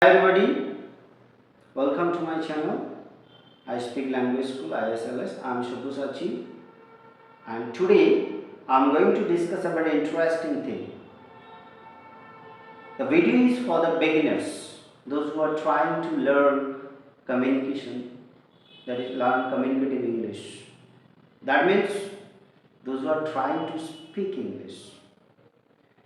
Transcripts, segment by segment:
Hi everybody, welcome to my channel. I speak language school ISLS. I am Sabyasachi and today I am going to discuss about an interesting thing. The video is for the beginners, those who are trying to learn communication, that is learn communicative English. That means those who are trying to speak English.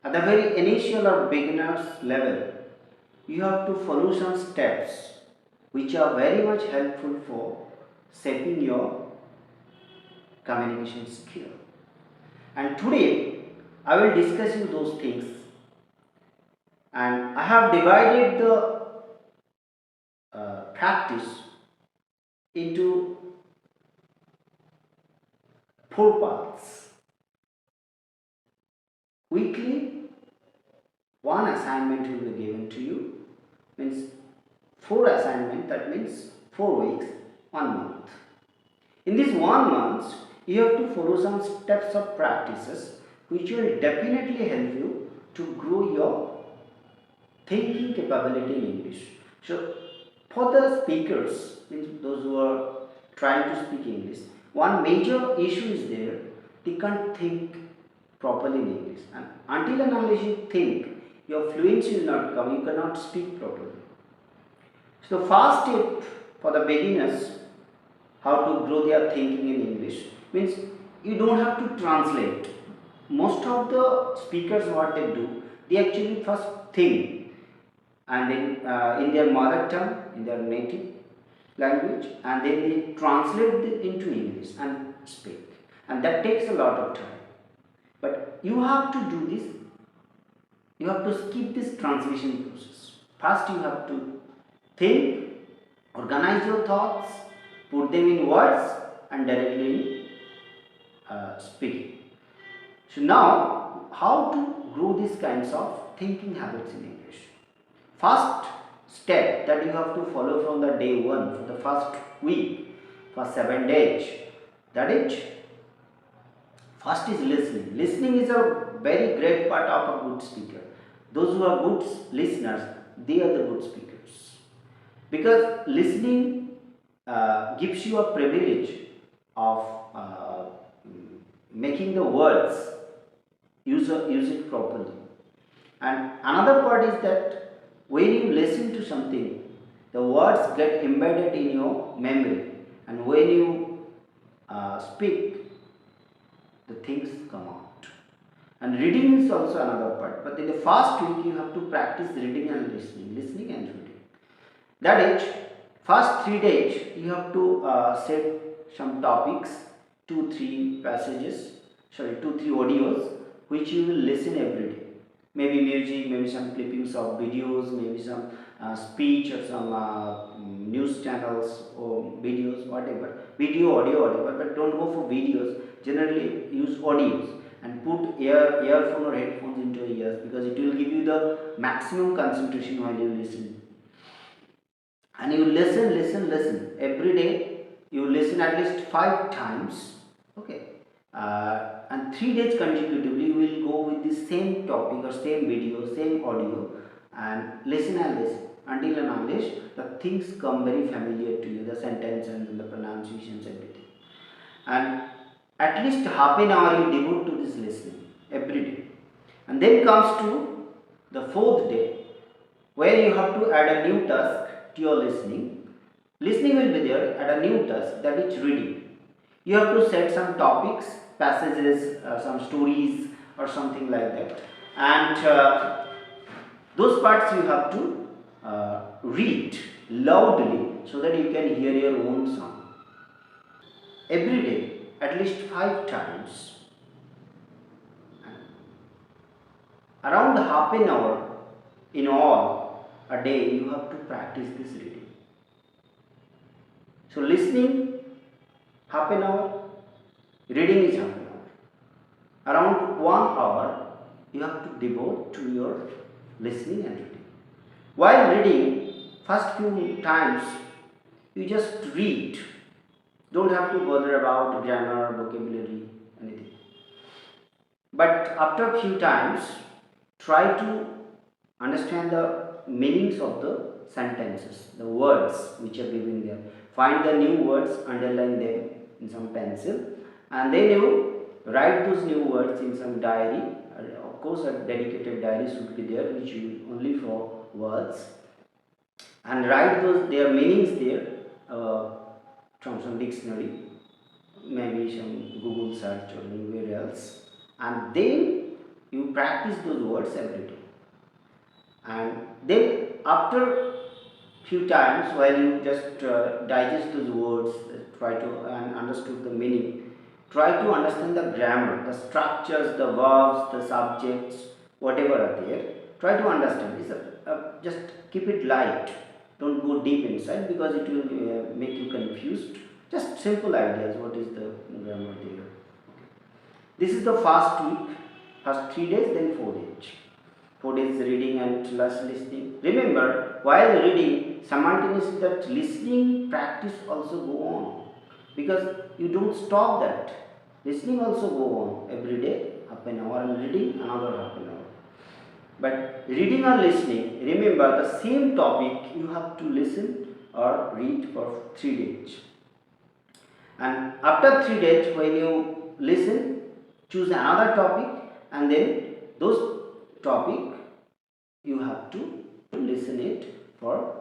At the very initial or beginners level, you have to follow some steps which are very much helpful for shaping your communication skill. And today I will discuss you those things, and I have divided the practice into 4 parts. Weekly, one assignment will be given to you, means 4 assignment, that means 4 weeks, 1 month. In this 1 month, you have to follow some steps of practices which will definitely help you to grow your thinking capability in English. So, for the speakers, means those who are trying to speak English, one major issue is there, they can't think properly in English. And until and unless you think, your fluency will not come, you cannot speak properly. So, the first tip for the beginners how to grow their thinking in English means you don't have to translate. Most of the speakers, what they do, they actually first think and then in their mother tongue, in their native language, and then they translate it into English and speak, and that takes a lot of time. But you have to do this, you have to skip this translation process. First you have to think, organize your thoughts, put them in words and directly in speaking. So now, how to grow these kinds of thinking habits in English? First step that you have to follow from the day one, for the first week, for 7 days, that is, first is listening. Listening is a very great part of a good speaker. Those who are good listeners, they are the good speakers. Because listening gives you a privilege of making the words use it properly. And another part is that when you listen to something, the words get embedded in your memory, and when you speak, the things come out. And reading is also another part, but in the first week you have to practice reading and listening and reading. That is, first 3 days you have to set some topics, 2-3 passages, 2-3 audios which you will listen every day. Maybe music, maybe some clippings of videos, maybe some speech or some news channels or videos, whatever. Video, audio, whatever, but don't go for videos. Generally use audios and put earphone or headphones into your ears, because it will give you the maximum concentration while you listen. And you listen every day. You listen at least 5 times, okay, and 3 days consecutively you will go with the same topic or same video, same audio, and listen until and unless the things come very familiar to you, the sentences and the pronunciations, everything. And at least half an hour you devote to this listening every day. And then comes to the 4th day, where you have to add a new task to your listening. Listening will be there, add a new task, that is reading. You have to set some topics, passages, some stories or something like that, and those parts you have to read loudly so that you can hear your own sound. Every day, at least 5 times, around half an hour in all a day, you have to practice this reading. So listening half an hour, reading is half an hour. Around 1 hour you have to devote to your listening and reading. While reading, first few times you just read. Don't have to bother about grammar, vocabulary, anything. But after a few times, try to understand the meanings of the sentences, the words which are given there. Find the new words, underline them in some pencil, and then you write those new words in some diary. Of course, a dedicated diary should be there, which is only for words, and write those their meanings there from some dictionary, maybe some Google search or anywhere else, and then you practice those words every day. And then after few times, while you just digest those words, try to and understood the meaning, try to understand the grammar, the structures, the verbs, the subjects, whatever are there. Try to understand. Just keep it light. Don't go deep inside, because it will make you confused. Just simple ideas. What is the grammar there? This is the first week. First 3 days, then 4 days. 4 days reading and less listening. Remember, while reading, simultaneously that listening practice also go on, because you don't stop that. Listening also go on every day, half an hour, and reading another half an hour. But reading or listening, remember the same topic you have to listen or read for 3 days. And after 3 days, when you listen, choose another topic, and then those topic you have to listen it for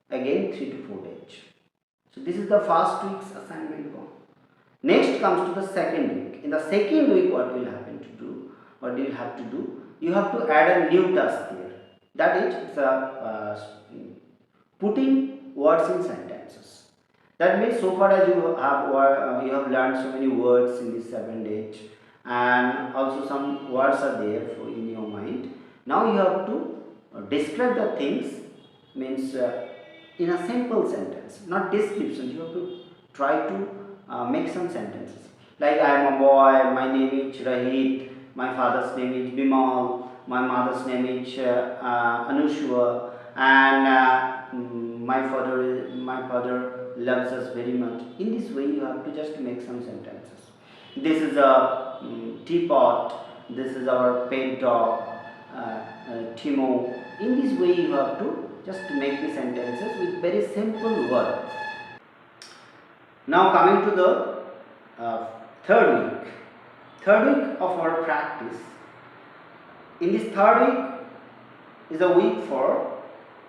again 3 to 4 days. So this is the first week's assignment one. Next comes to the second week. In the second week, what will happen to do? What do you have to do? You have to add a new task here. That is, putting words in sentences. That means, so far as you have learned so many words in this 7 days, and also some words are there for in your mind. Now you have to describe the things, means in a simple sentence, not description. You have to try to make some sentences like, I am a boy, my name is Rahit, my father's name is Bimal, my mother's name is Anushwa, and my father loves us very much. In this way, you have to just make some sentences. This is a teapot. This is our pet dog, Timo. In this way, you have to just make the sentences with very simple words. Now coming to the third week. Third week of our practice. In this third week is a week for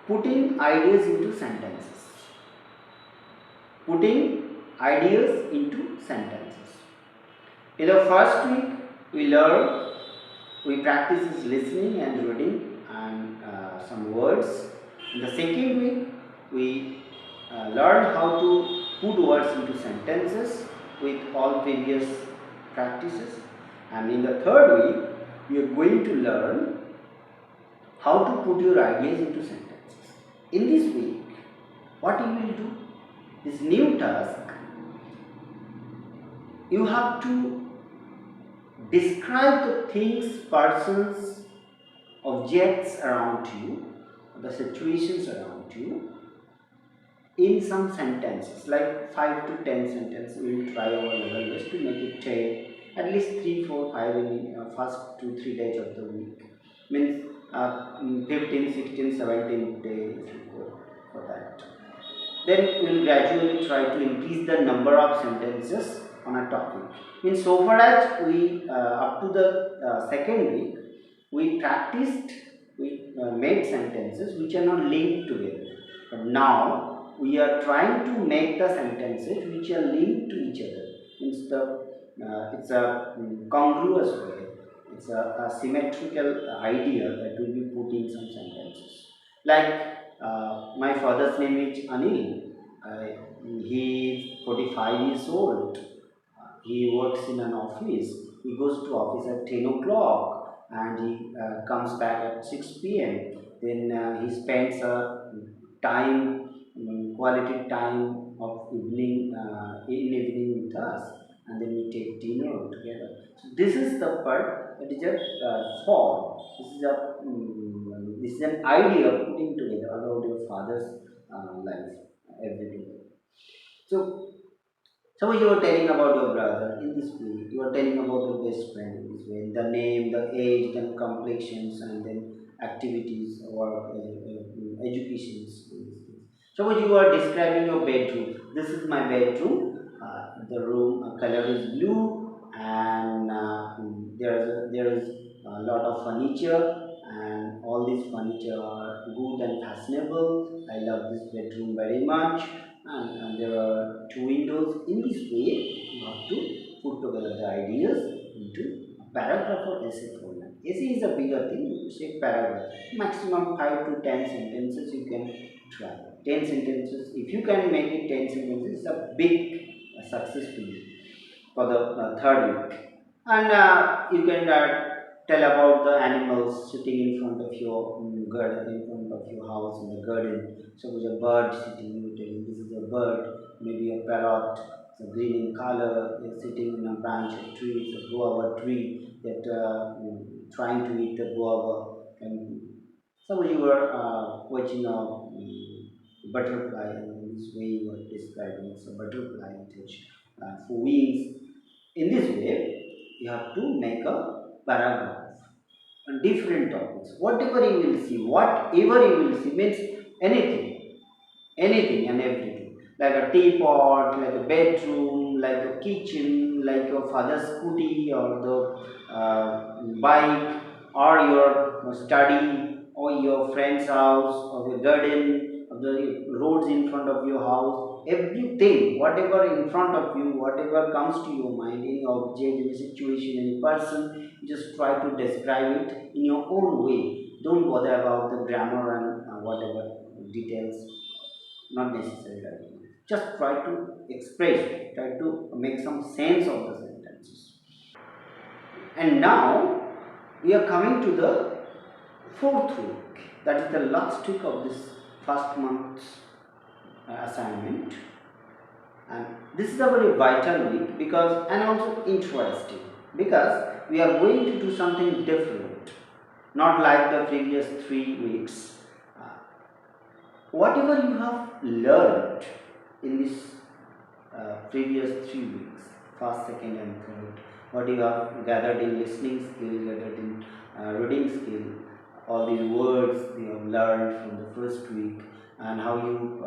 putting ideas into sentences. Putting ideas into sentences. In the first week, we practice listening and reading and some words. In the second week, we learn how to put words into sentences with all previous practices. And in the third week, we are going to learn how to put your ideas into sentences. In this week, what you will do? This new task, you have to describe the things, persons, objects around you, the situations around you, in some sentences, like 5 to 10 sentences. We will try our level best to make it 10, at least 3, 4, 5 in first 2, 3 days of the week. Means 15, 16, 17 days for that. Then we will gradually try to increase the number of sentences on a topic. Means, so far as we up to the second week, we practiced, we made sentences which are not linked together. But now we are trying to make the sentences which are linked to each other. Means it's a congruous way. It's a symmetrical idea that will be put in some sentences. Like, my father's name is Anil. He is 45 years old. He works in an office. He goes to office at 10 o'clock and he comes back at 6 p.m. Then he spends time, quality time of evening, in evening with us, and then we take dinner together. So this is the part that is a form. This is an idea of putting together about your father's life every day. So suppose you are telling about your brother in this way, you are telling about your best friend in this way, the name, the age, then complexions, and then activities or education. Suppose you are describing your bedroom. This is my bedroom. The room color is blue, and there is a lot of furniture, and all these furniture are good and fashionable. I love this bedroom very much, and there are two windows. In this way, you have to put together the ideas into a paragraph or essay format. Essay is a bigger thing. You say paragraph, maximum 5 to 10 sentences you can try. 10 sentences. If you can make it 10 sentences, it's a big success for you for the third week. And you can tell about the animals sitting in front of your garden, in front of your house in the garden. Suppose a bird sitting, you tell this is a bird, maybe a parrot, it's a green in color, they're sitting in a branch of tree, it's a guava tree that trying to eat the guava. And suppose you were watching a butterfly, and in this way you are describing it's a butterfly, it has four wings. In this way, you have to make a paragraph on different topics. Whatever you will see, whatever you will see means anything, anything and everything. Like a teapot, like a bedroom, like a kitchen, like your father's scooty or the bike, or your study, or your friend's house, or your garden, or the roads in front of your house. Everything, whatever in front of you, whatever comes to your mind, any object, any situation, any person, just try to describe it in your own way. Don't bother about the grammar and whatever details, not necessary right. Just try to express, try to make some sense of the sentences. And now we are coming to the fourth week, that is the last week of this first month's assignment. And this is a very vital week because, and also interesting, because we are going to do something different, not like the previous 3 weeks. Whatever you have learned in this previous 3 weeks, first, second, and third, what you have gathered in listening skill, gathered in reading skill, all these words you have learned from the first week, and how you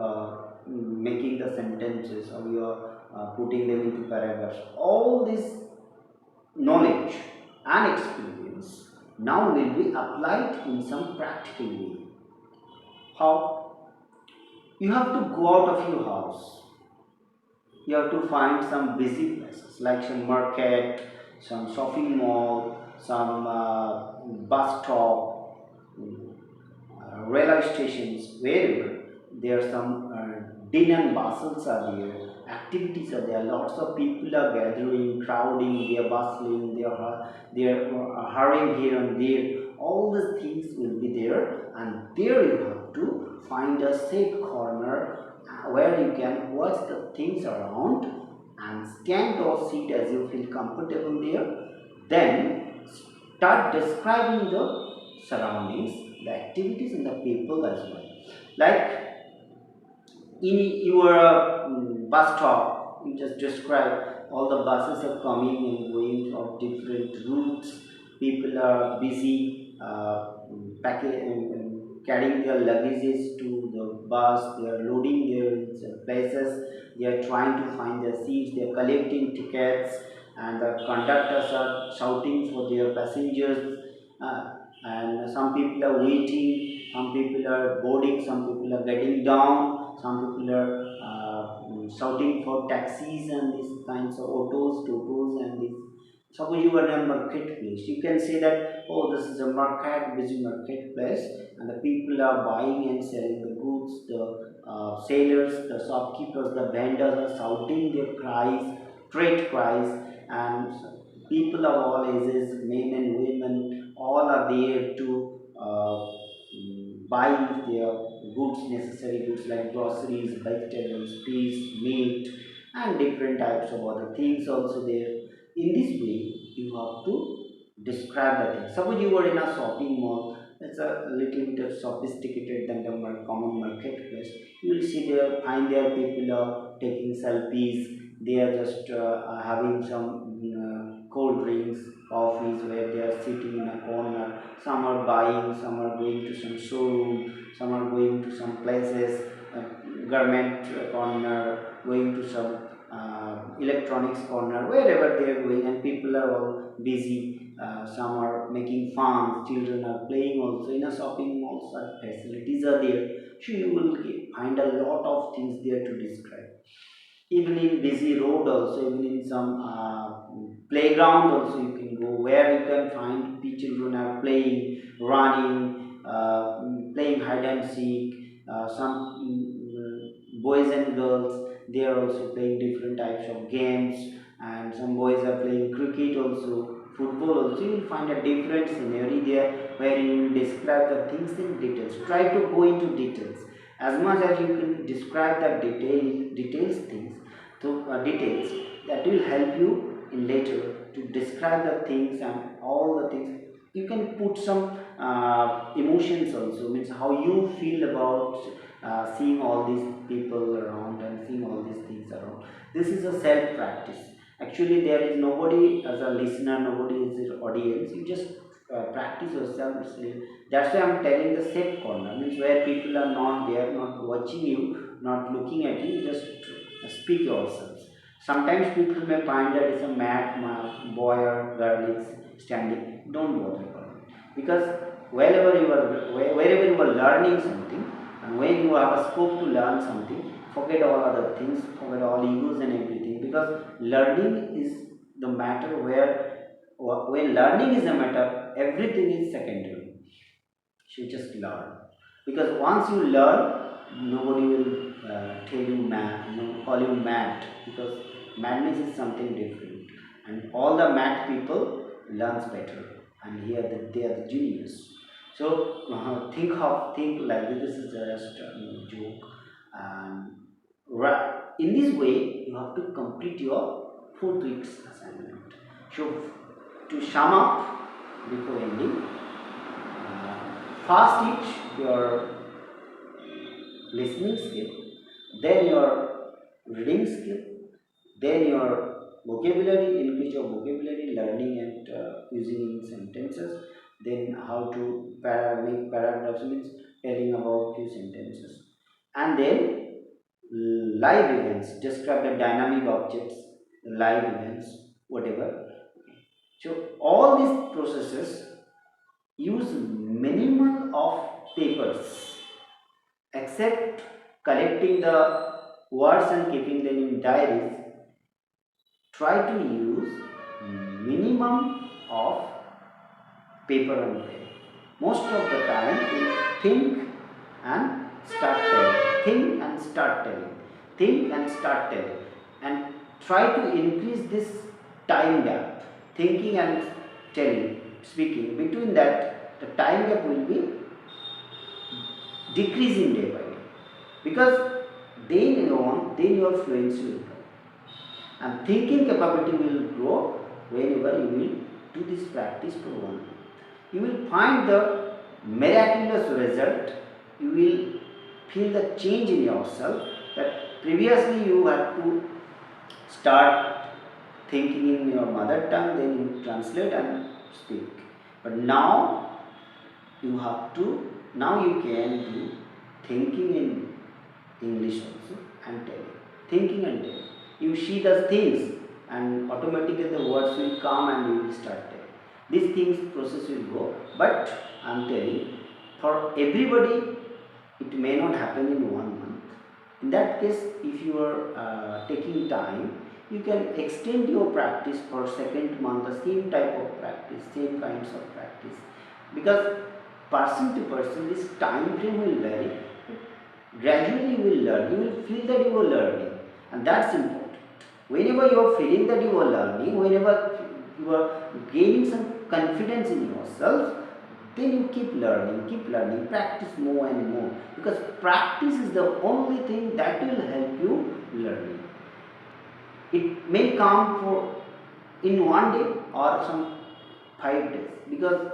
making the sentences, how you are putting them into paragraphs, all this knowledge and experience now will be applied in some practical way. How? You have to go out of your house, you have to find some busy places like some market, some shopping mall, some bus stop, railway stations, wherever there are some din and bustles are there, activities are there, lots of people are gathering, crowding, they are bustling, they are hurrying here and there. All these things will be there, and there you have to find a safe corner where you can watch the things around and stand or sit as you feel comfortable there. Then start describing the surroundings, the activities, and the people as well. Like in your bus stop, you just describe all the buses are coming and going on different routes. People are busy carrying their luggages to the bus. They are loading their places. They are trying to find their seats. They are collecting tickets, and the conductors are shouting for their passengers. And some people are waiting, some people are boarding, some people are getting down, some people are shouting for taxis and these kinds of autos, totos, and these. Suppose you are in a marketplace, you can say that, oh, this is a market, busy marketplace, and the people are buying and selling the goods. The sailors, the shopkeepers, the vendors are shouting their cries, trade cries, and people of all ages, men and women, all are there to buy their goods, necessary goods like groceries, vegetables, fish, meat, and different types of other things also there. In this way, you have to describe the thing. Suppose you were in a shopping mall, it's a little bit of sophisticated than the common marketplace. You will see there, find there people are taking selfies. They are just having some cold drinks, coffees where they are sitting in a corner. Some are buying, some are going to some showroom, some are going to some places, garment corner, going to some electronics corner, wherever they are going, and people are all busy. Some are making fun, children are playing also in a shopping mall, such facilities are there. So you will find a lot of things there to describe. Even in busy road also, even in some playground also you can go, where you can find children are playing, running, playing hide and seek. Some boys and girls, they are also playing different types of games, and some boys are playing cricket also, football also. You will find a different scenery there where you will describe the things in details. Try to go into details as much as you can, describe the details things. So details that will help you in later to describe the things and all the things. You can put some emotions also, means how you feel about seeing all these people around and seeing all these things around. This is a self practice. Actually there is nobody as a listener, nobody is the audience. You just practice yourself. That's why I'm telling the safe corner, means where people are not there, not watching you, not looking at you, just speak yourselves. Sometimes people may find that it's a mad boy or girl is standing. Don't bother about it. Because wherever you are learning something, and when you have a scope to learn something, forget all other things, forget all egos and everything. Because learning is the matter where, when learning is the matter, everything is secondary. You just learn, because once you learn, nobody will tell you mad, call you mad, because madness is something different, and all the mad people learns better, and here they are the genius. So think like this is just a joke, and in this way you have to complete your 4 weeks assignment. So to sum up before ending, first teach your listening skill, then your reading skill, then your vocabulary, increase your vocabulary, learning and using in sentences, then how to make paragraphs, means telling about few sentences, and then live events, describe the dynamic objects, live events, whatever. So all these processes use minimum of papers, except collecting the words and keeping them in diaries. Try to use minimum of paper and pen. Most of the time you think and start telling, think and start telling, think and start telling, and try to increase this time gap, thinking and telling, speaking. Between that, the time gap will be decreasing day by day, because then your fluency will come, and thinking capability will grow whenever you will do this practice for 1 month. You will find the miraculous result. You will feel the change in yourself, that previously you had to start thinking in your mother tongue, then you translate and speak, but you have to now you can do thinking in English also and telling, thinking and telling. You see the things, and automatically the words will come and you will start telling. These things process will go, but I am telling, for everybody it may not happen in 1 month. In that case, if you are taking time, you can extend your practice for second month, the same type of practice, same kinds of practice, because person to person this time frame will vary. Gradually you will learn, you will feel that you are learning, and that's important. Whenever you are feeling that you are learning, whenever you are gaining some confidence in yourself, then you keep learning, practice more and more, because practice is the only thing that will help you learning. It may come for in 1 day or some 5 days, because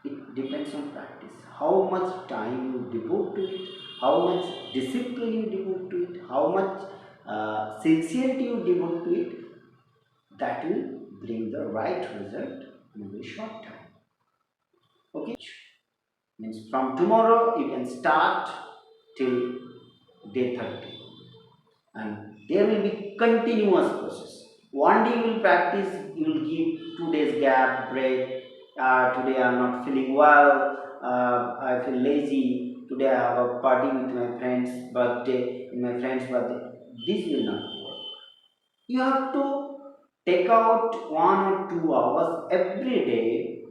it depends on practice. How much time you devote to it, how much discipline you devote to it, how much sincerity you devote to it, that will bring the right result in a very short time. Okay? Means from tomorrow you can start till day 30, and there will be continuous process. One day you will practice, you will give 2 days gap break. Today I am not feeling well, I feel lazy, today I have a party with my friend's birthday, in my friend's birthday. This will not work. You have to take out 1 or 2 hours every day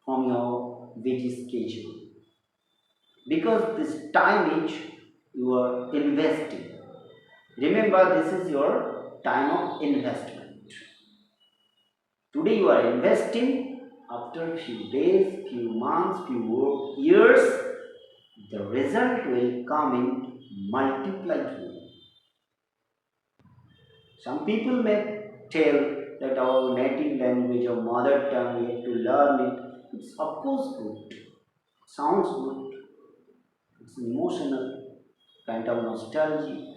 from your busy schedule, because this time is you are investing. Remember, this is your time of investment. Today you are investing, after few days, few months, few years, the result will come in multiplied way. Some people may tell that our native language or mother tongue, we have to learn it. It's of course good, sounds good, it's emotional, kind of nostalgia.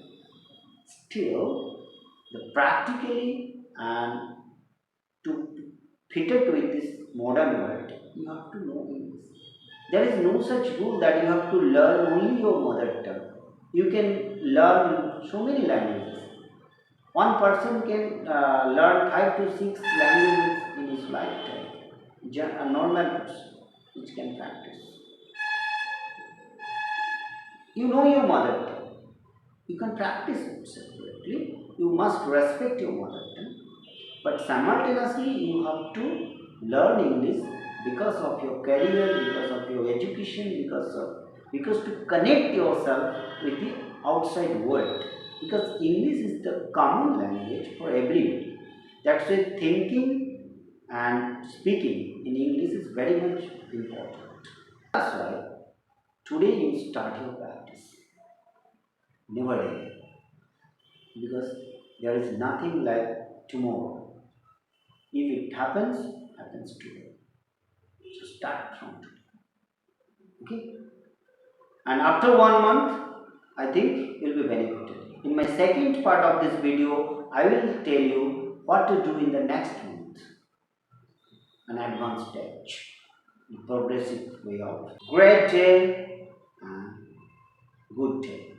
Still, the practically and to fit it with this modern world, you have to know English. There is no such rule that you have to learn only your mother tongue. You can learn so many languages. One person can learn 5 to 6 languages in his lifetime. A normal person which can practice. You know your mother tongue. You can practice it separately. You must respect your mother tongue. But simultaneously, you have to learn English because of your career, because of your education, because to connect yourself with the outside world. Because English is the common language for everybody. That's why thinking and speaking in English is very much important. That's why today you start your practice. Never day. Because there is nothing like tomorrow. If it happens, happens today. So start from today. Okay? And after 1 month, I think you'll be benefited. In my second part of this video, I will tell you what to do in the next month. An advanced stage. Progressive way of great day and good day.